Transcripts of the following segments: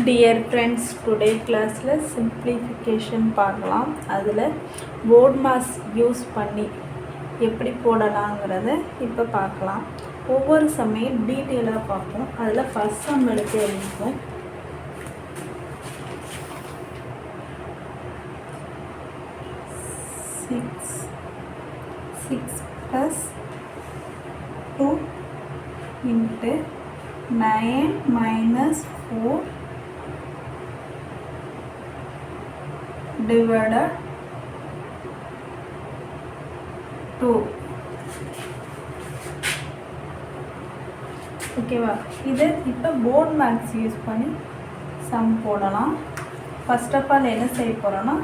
Dear friends, today classல simplification பார்க்கலாம். அதில் board mass use பண்ணி எப்படி போடலாங்கிறத இப்போ பார்க்கலாம். ஒவ்வொரு சமயம் டீட்டெயிலாக பார்ப்போம். அதில் ஃபர்ஸ்ட் சம் எடுத்து எழுதிப்போம். Six plus 2 into 9 minus 4 divided 2. ஓகேவா? இது இப்போ போர்ட் மேக்ஸ் யூஸ் பண்ணி சம் போடலாம். ஃபர்ஸ்ட் ஆஃப் ஆல் என்ன செய்ய போகிறோன்னா,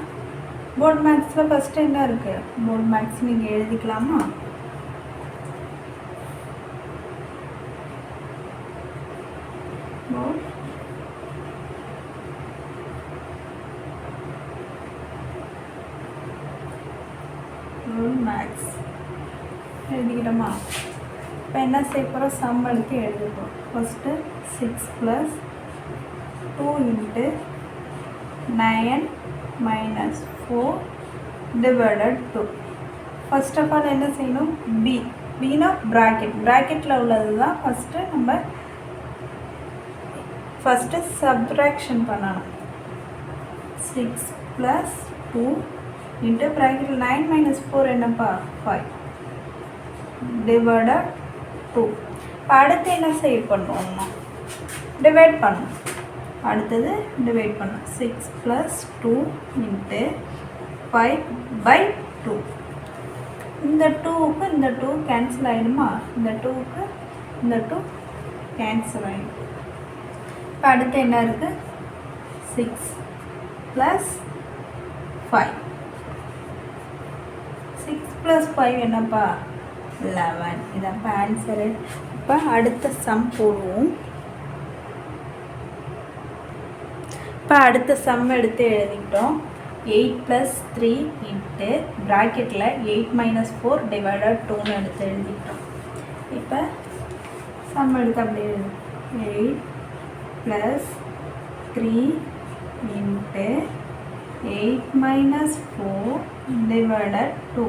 போர்ட் மேக்ஸில் ஃபஸ்ட்டு என்ன இருக்குது, போர்ட் மேக்ஸ் நீங்கள் எழுதிக்கலாமா? மேக்ஸ் எழுதிக்கிட்டோமா? இப்போ என்ன செய்ய போகிறோம், சம் எடுத்து எழுதிப்போம். First 6 + 2 into 9 minus 4 divided 2. First of all என்ன செய்யணும், பினா ப்ராக்கெட்டில் உள்ளது தான் ஃபஸ்ட்டு சப்ட்ராக்ஷன் பண்ணணும். 6 + 2 into ப்ராக்கெட்டில் 9 minus 4 என்னப்பா, 5 divided 2. இப்போ அடுத்து என்ன செய்ய பண்ணோம்னா, டிவைட் பண்ணணும். அடுத்தது டிவைட் பண்ணணும். 6 + 2 into 5/2. இந்த 2க்கு இந்த 2 கேன்சல் ஆகிடுமா? இந்த 2க்கு இந்த 2 கேன்சல் ஆகிடும். இப்போ அடுத்து என்ன இருக்குது, 6 + 5. 6 + 5 என்னப்பா, 11. இதான் இப்போ ஆன்சரு. இப்போ அடுத்த சம் போடுவோம். இப்போ அடுத்த சம் எடுத்து எழுதிக்கிட்டோம். 8 + 3 into ப்ராக்கெட்டில் 8 minus 4 divided 2ன்னு எடுத்து எழுதிக்கிட்டோம். இப்போ சம் எடுத்து அப்படியே எழுது. 8 + 3 into 8 minus 4 divided 2.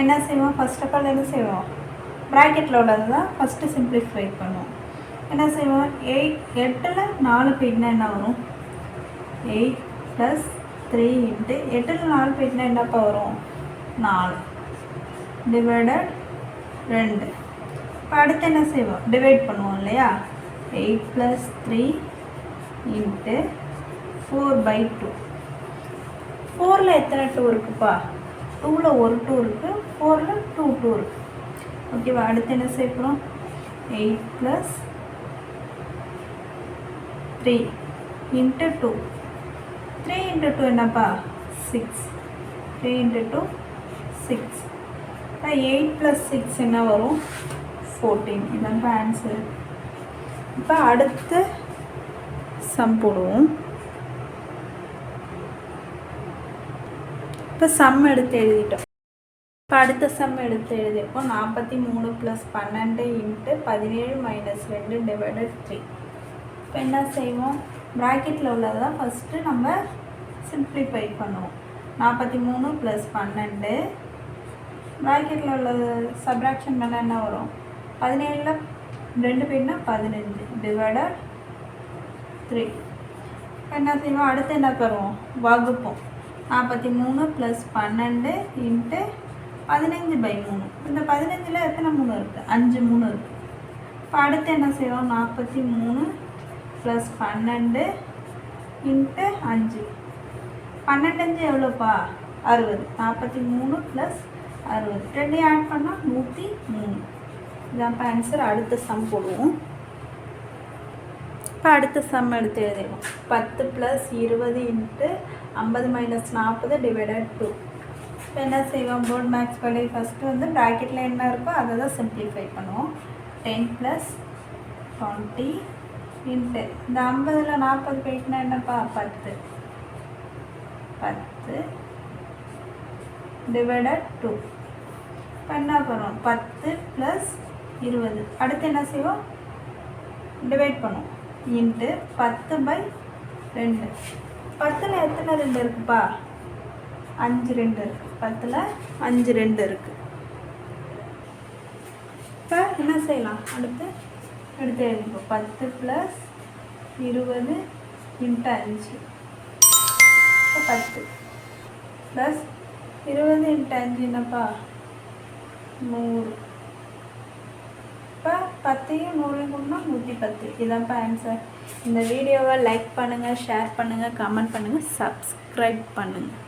என்ன செய்வோம், ஃபர்ஸ்ட் ஆஃப் ஆல் என்ன செய்வோம், ப்ராக்கெட்டில் உள்ளது தான் ஃபஸ்ட்டு சிம்பிளிஃபை பண்ணுவோம். என்ன செய்வோம், 8ல் 4 போயிட்டுனா என்ன வரும், 8 + 3 into 8ல் 4 போயிட்டுனா என்னப்பா வரும், 4 divided 2. இப்போ அடுத்து என்ன செய்வோம், டிவைட் பண்ணுவோம் இல்லையா. 8 + 3 into 4/2. 4ல் எத்தனை 2 இருக்குப்பா, 2ல் ஒரு 2 இருக்குது, 4ல் 2 இருக்குது. ஓகேவா? அடுத்து என்ன செய்யப்போம், 8 + 3 into 2. 3 into 2 என்னப்பா, 6. 3 into 2 6. 8 + 6 என்ன வரும், 14. இதான் இப்போ ஆன்சர். இப்போ அடுத்து சம் போடுவோம். இப்போ சம் எடுத்து எழுதிட்டோம். இப்போ அடுத்த சம் எடுத்து எழுதியிருப்போம். 43 + 12 into 17 minus 2 divided 3. இப்போ என்ன செய்வோம், ப்ராக்கெட்டில் உள்ளது தான் ஃபஸ்ட்டு நம்ம சிம்பிளிஃபை பண்ணுவோம். 43 + 12 ப்ராக்கெட்டில் உள்ளது சப்ராக்ஷன் பண்ண என்ன வரும், 17ல் 2 போயிட்டுனா 15 divided 3. இப்போ என்ன செய்வோம், அடுத்து என்ன தருவோம், வகுப்போம். 43 + 12 into 15/3. இந்த 15ல் எத்தனை 3 இருக்குது, 5 3 இருக்குது. இப்போ அடுத்து என்ன செய்வோம், 43 + 12 into 5. 12 எவ்வளோப்பா, 60. 43 + 60 ரெண்டையும் ஆட் பண்ணால் 103. இதான் இப்போ ஆன்சர். அடுத்த சம் போடுவோம். இப்போ அடுத்த சம் எடுத்து எழுதிடுவோம். 10 + 20 into 50 minus 40 divided 2. இப்போ என்ன செய்வோம், போர்ட் மேக்ஸ் படி ஃபஸ்ட்டு வந்து ப்ராக்கெட்டில் என்ன இருக்கோ அதை தான் சிம்பிளிஃபை பண்ணுவோம். 10 + 20 into இந்த 50ல் 40 போயிட்டுனா என்னப்பா, 10 divided 2. இப்போ என்ன பண்ணுவோம், 10 + 20. அடுத்து என்ன செய்வோம், டிவைட் பண்ணுவோம். இன்ட்டு 10/2. 10ல் எத்தனை 2 இருக்குப்பா? 5 2 இருக்குது. 10ல் 5 2 இருக்குது. இப்போ என்ன செய்யலாம்? அடுத்து எழுதிப்போம். 10 + 20 × 5. இப்போ 10 ப்ளஸ் 20 × 5 என்னப்பா? 100. இப்போ 10யும் 100யும் கூட்டினா 110. இதான்ப்பா ஆன்சர். இந்த வீடியோவை லைக் பண்ணுங்கள், ஷேர் பண்ணுங்கள், கமெண்ட் பண்ணுங்கள், சப்ஸ்கிரைப் பண்ணுங்கள்.